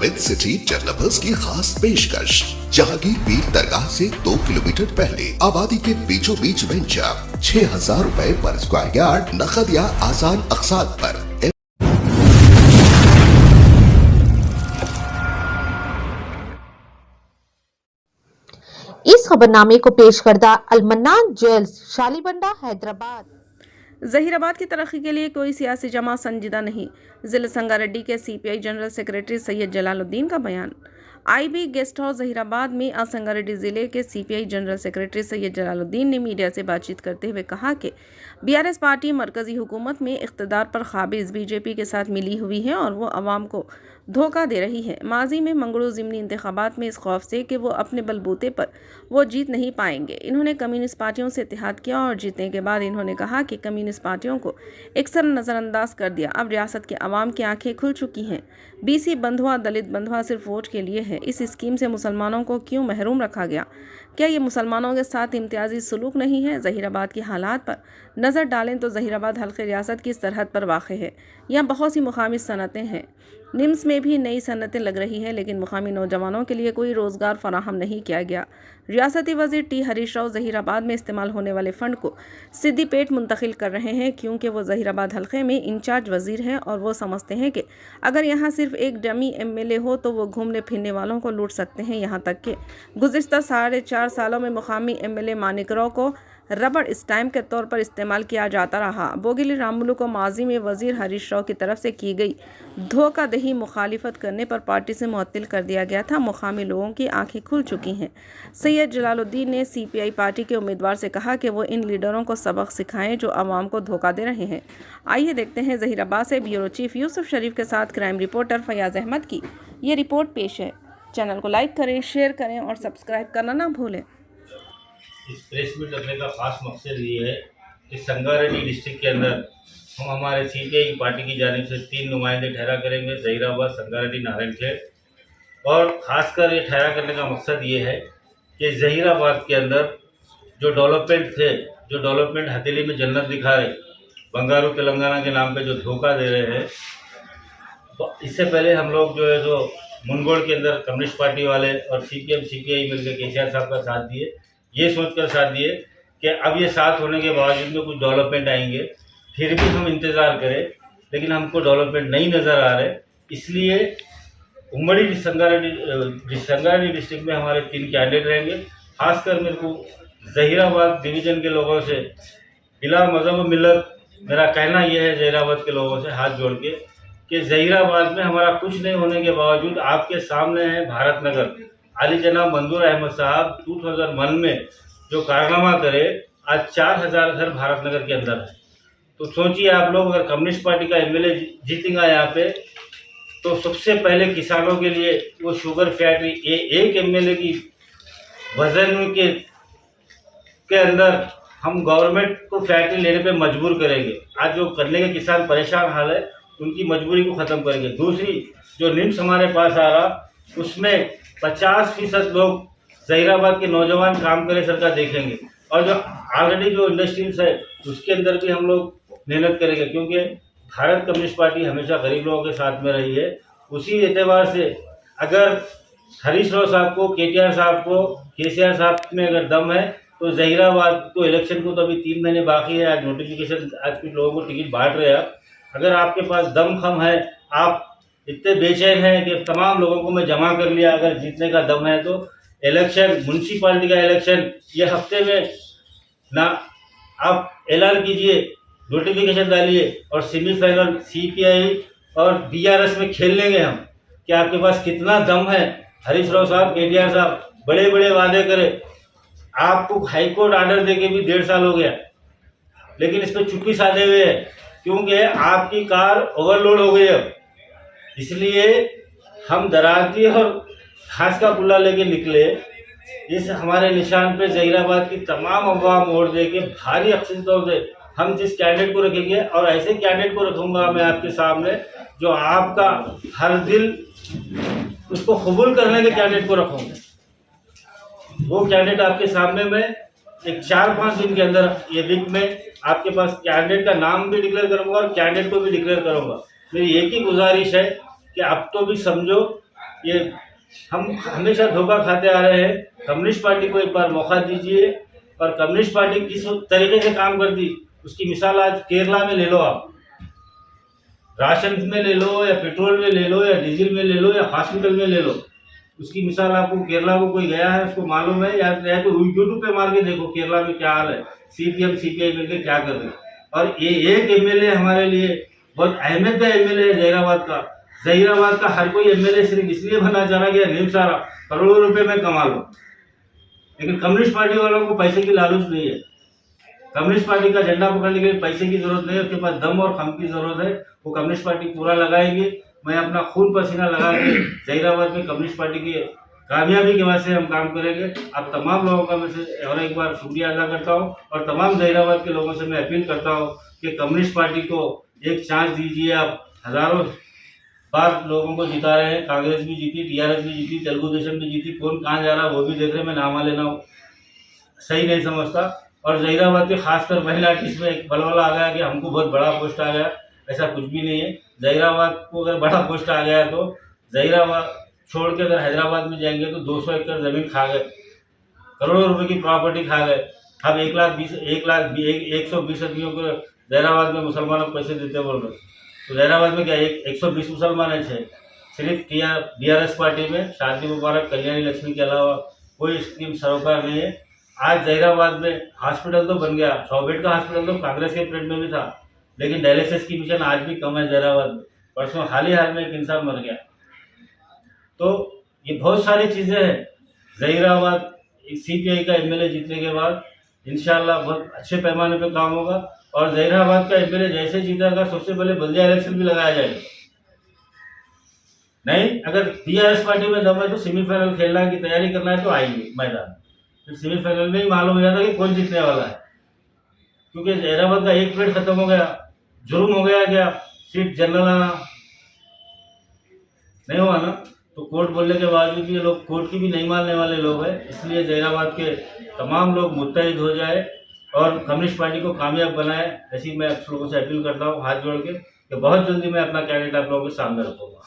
With city developers की खास पेशकश। जहांगीर पीर दरगाह से 2 किलोमीटर पहले आबादी के बीचों बीच वेंचर 6,000 रुपए पर स्क्वायर यार्ड, नकद या आसान अक़सात पर। इस खबरनामे को पेश करदा अलमन्नान ज्वेल्स, शालीबंडा, हैदराबाद। ज़हीराबाद की तरक्की के लिए कोई सियासी जमात संजीदा नहीं, ज़िला संगारेड्डी के CPI general secretary Syed Jalaluddin का बयान। आईबी गेस्ट हाउस ज़हीराबाद में आज संगारेड्डी ज़िले के CPI general secretary Syed Jalaluddin ने मीडिया से बातचीत करते हुए कहा कि बीआरएस पार्टी मरकज़ी हुकूमत में इक़्तिदार पर क़ाबिज़ बीजेपी के साथ मिली हुई है और वो अवाम को धोखा दे रही है। माजी में मंगड़ू ज़िमनी इंतखाबात में इस खौफ से कि वो अपने बलबूते पर वो जीत नहीं पाएंगे, इन्होंने कम्युनिस्ट पार्टियों से इत्तेहाद किया और जीतने के बाद इन्होंने कहा कि कम्युनिस्ट पार्टियों को अक्सर नज़रअंदाज कर दिया। अब रियासत के अवाम की आंखें खुल चुकी हैं। बीसी बंधुआ, दलित बंधुआ सिर्फ वोट के लिए है। इस स्कीम से मुसलमानों को क्यों महरूम रखा गया? क्या ये मुसलमानों के साथ इम्तियाजी सलूक नहीं है? ज़हीराबाद की हालात पर नज़र डालें तो ज़हीराबाद हल्के रियासत की सरहद पर वाक़ है। यहाँ बहुत सी मुकामी सनतें हैं। निम्स में भी नई सनतें लग रही हैं, लेकिन मुकामी नौजवानों के लिए कोई रोज़गार फराहम नहीं किया गया। रियासती वज़ीर टी हरीश राव ज़हीराबाद में इस्तेमाल होने वाले फ़ंड को सिद्दीपेट मुंतकिल कर रहे हैं, क्योंकि वो ज़हीराबाद हल्के में इंचार्ज वज़ीर हैं और वो समझते हैं कि अगर यहाँ सिर्फ एक डमी एमएलए हो तो वो घूमने फिरने वालों को लूट सकते हैं। यहाँ तक कि गुज़िश्ता 4.5 सालों में मुकामी एमएलए मानिक राव को रबड़ स्टैम्प के तौर पर इस्तेमाल किया जाता रहा। बोगिली रामुलू को माजी में वज़ीर हरीश राव की तरफ से की गई धोखादही मुखालिफत करने पर पार्टी से मुअत्तिल कर दिया गया था। मुकामी लोगों की आंखें खुल चुकी हैं। सैयद जलालुद्दीन ने सीपीआई पार्टी के उम्मीदवार से कहा कि वो इन लीडरों को सबक सिखाएं जो आवाम को धोखा दे रहे हैं। आइए देखते हैं ज़हीराबाद से ब्यूरो चीफ यूसुफ शरीफ के साथ क्राइम रिपोर्टर फयाज़ अहमद की ये रिपोर्ट पेश है। चैनल को लाइक करें, शेयर करें और सब्सक्राइब करना ना भूलें। इस प्रेस मीट रखने का खास मकसद ये है कि संगारेड्डी डिस्ट्रिक्ट के अंदर हम हमारे सीपीआई पार्टी की जानिब से 3 नुमाइंदे ठहरा करेंगे, ज़हीराबाद, संगारेड्डी, नारायणखेड़। और ख़ासकर ये ठहरा करने का मकसद ये है कि ज़हीराबाद के अंदर जो डेवलपमेंट थे, जो डेवलपमेंट हथेली में जन्नत दिखा रहे, बंगारू तेलंगाना के नाम पे जो धोखा दे रहे हैं, तो इससे पहले हम लोग जो है जो मुनगोड़ के अंदर कम्युनिस्ट पार्टी वाले और सीपीएम सीपीआई मिलकर केसीआर साहब का साथ दिए, ये सोचकर साथ दिए कि अब ये साथ होने के बावजूद में कुछ डेवलपमेंट आएंगे, फिर भी हम इंतज़ार करें, लेकिन हमको डेवलपमेंट नहीं नज़र आ रहे। इसलिए उमड़ी संगारेड्डी डिस्ट्रिक्ट में हमारे 3 कैंडिडेट रहेंगे। खासकर मेरे को ज़हीराबाद डिवीज़न के लोगों से बिला मज़हब मिल्लत मेरा कहना यह है, ज़हीराबाद के लोगों से हाथ जोड़ के, कि ज़हीराबाद में हमारा कुछ नहीं होने के बावजूद आपके सामने है भारत नगर, आली जनाब मंजूर अहमद साहब 2001 में जो कारनामा करे, आज 4,000 घर भारत नगर के अंदर है। तो सोचिए आप लोग, अगर कम्युनिस्ट पार्टी का एमएलए जीतेगा यहाँ पे, तो सबसे पहले किसानों के लिए वो शुगर फैक्ट्री एक एमएलए की वजन के अंदर हम गवर्नमेंट को फैक्ट्री लेने पे मजबूर करेंगे। आज जो करने के किसान परेशान हाल है, उनकी मजबूरी को ख़त्म करेंगे। दूसरी, जो निम्स हमारे पास आ रहा, उसमें 50% लोग ज़हीराबाद के नौजवान काम करे सरकार देखेंगे, और जो ऑलरेडी जो इंडस्ट्रीज है उसके अंदर भी हम लोग मेहनत करेंगे, क्योंकि भारत कम्युनिस्ट पार्टी हमेशा गरीब लोगों के साथ में रही है। उसी एतबार से अगर हरीश राव साहब को, केटीआर साहब को, केसीआर साहब में अगर दम है, तो ज़हीराबाद को इलेक्शन को तो अभी 3 महीने बाकी है। आज नोटिफिकेशन, आज कुछ लोगों को टिकट बांट रहे हैं। अगर आपके पास दम खम है, आप इतने बेचैन हैं कि तमाम लोगों को मैं जमा कर लिया, अगर जीतने का दम है, तो इलेक्शन, म्यूनसिपालिटी का इलेक्शन ये हफ्ते में ना आप ऐलान कीजिए, नोटिफिकेशन डालिए और सेमीफाइनल सीपीआई और बीआरएस में खेल लेंगे हम, कि आपके पास कितना दम है। हरीश राव साहब, केटीआर साहब बड़े बड़े वादे करे, आपको हाईकोर्ट आर्डर देके भी 1.5 साल हो गया, लेकिन इस पर चुप्पी साधे हुए है, क्योंकि आपकी कार ओवरलोड हो गई अब। इसलिए हम दरारती और घास का पुल्ला लेके निकले। इस हमारे निशान पे ज़हीराबाद की तमाम अवाम वोट दे के भारी अक्सर तौर से हम जिस कैंडिडेट को रखेंगे, और ऐसे कैंडिडेट को रखूँगा मैं आपके सामने जो आपका हर दिल उसको कबूल करने के कैंडिडेट को रखूँगा। वो कैंडिडेट आपके सामने में एक 4-5 दिन के अंदर, ये वीक में आपके पास कैंडिडेट का नाम भी डिक्लेयर करूँगा और कैंडिडेट को भी डिक्लेयर करूँगा। मेरी एक ही गुजारिश है कि अब तो भी समझो ये हम हमेशा धोखा खाते आ रहे हैं। कम्युनिस्ट पार्टी को एक बार मौका दीजिए। और कम्युनिस्ट पार्टी किस तरीके से काम करती उसकी मिसाल आज केरला में ले लो, आप राशन में ले लो या पेट्रोल में ले लो या डीजल में ले लो या हॉस्पिटल में ले लो, उसकी मिसाल आपको केरला को कोई गया है उसको मालूम है, या तो यूट्यूब पे मार के देखो केरला में क्या हाल है, सीपीएम सीपीआई मिलकर क्या कर रहे हैं। और ये एक एमएलए हमारे लिए बहुत अहमियत है, एमएलए है जहीराबाद का। जहीराबाद का हर कोई एमएलए सिर्फ इसलिए बनना चला गया नीम सारा करोड़ों रुपए में कमा लो, लेकिन कम्युनिस्ट पार्टी वालों को पैसे की लालच नहीं है। कम्युनिस्ट पार्टी का झंडा पकड़ने के लिए पैसे की जरूरत नहीं है, उसके पास दम और खम की जरूरत है। वो कम्युनिस्ट पार्टी पूरा लगाएंगे। मैं अपना खून पसीना लगा के जहीराबाद में कम्युनिस्ट पार्टी की कामयाबी के वास्ते हम काम करेंगे। आप तमाम लोगों का मैं से और एक बार शुक्रिया अदा करता हूँ और तमाम जहीराबाद के लोगों से मैं अपील करता हूँ कि कम्युनिस्ट पार्टी को एक चांस दीजिए। आप हज़ारों बार लोगों को जिता रहे हैं, कांग्रेस भी जीती, टीआरएस भी जीती, तेलुगु देशम भी जीती, कौन कहाँ जा रहा है वो भी देख रहे हैं। मैं नामा लेना सही नहीं समझता। और जहीराबाद के खासकर महिला आर्टिस्ट में एक बलवाला आ गया कि हमको बहुत बड़ा पोस्ट आ गया, ऐसा कुछ भी नहीं है। जहीराबाद को अगर बड़ा पोस्ट आ गया तो जहीराबाद छोड़ के अगर हैदराबाद में जाएंगे तो 200 एकड़ ज़मीन खा गए, करोड़ों रुपए की प्रॉपर्टी खा गए। अब 120 आदमियों को जहीराबाद में मुसलमानों को पैसे देते बोल रहे, तो जहीराबाद में क्या 120 मुसलमान है। सिर्फ किया बीआरएस पार्टी में शादी मुबारक कल्याणी लक्ष्मी के अलावा कोई स्कीम सरोकार नहीं है। आज जहीराबाद में हॉस्पिटल तो बन गया, 100 बेड का हॉस्पिटल तो कांग्रेस के पीरियड में भी था, लेकिन डायलिसिस की मिशन आज भी कम है जहीराबाद में। परसों हाल में एक इंसान मर गया। तो ये बहुत सारी चीज़ें हैं। जहीराबाद सीपीआई का एमएलए जीतने के बाद इंशाल्लाह बहुत अच्छे पैमाने पे काम होगा। और जहीराबाद का एमएलए जैसे जीतेगा सबसे पहले बल्दिया इलेक्शन भी लगाया जाएगा। नहीं, अगर टीआरएस पार्टी में दम है तो सेमीफाइनल खेलने की तैयारी करना है तो आएंगे मैदान। फिर सेमीफाइनल में ही मालूम हो जाता कि कौन जीतने वाला है, क्योंकि जहीराबाद का एक पीरियड खत्म हो गया, जुर्म हो गया क्या सीट जनरल आना नहीं हुआ ना, तो कोर्ट बोलने के बावजूद ये लोग कोर्ट की भी नहीं मानने वाले लोग हैं। इसलिए जहीराबाद के तमाम लोग मुत्तहिद हो जाए और कम्युनिस्ट पार्टी को कामयाब बनाए, ऐसी मैं आप लोगों से अपील करता हूँ हाथ जोड़ के कि बहुत जल्दी मैं अपना कैंडिडेट आप लोगों के सामने रखूँगा।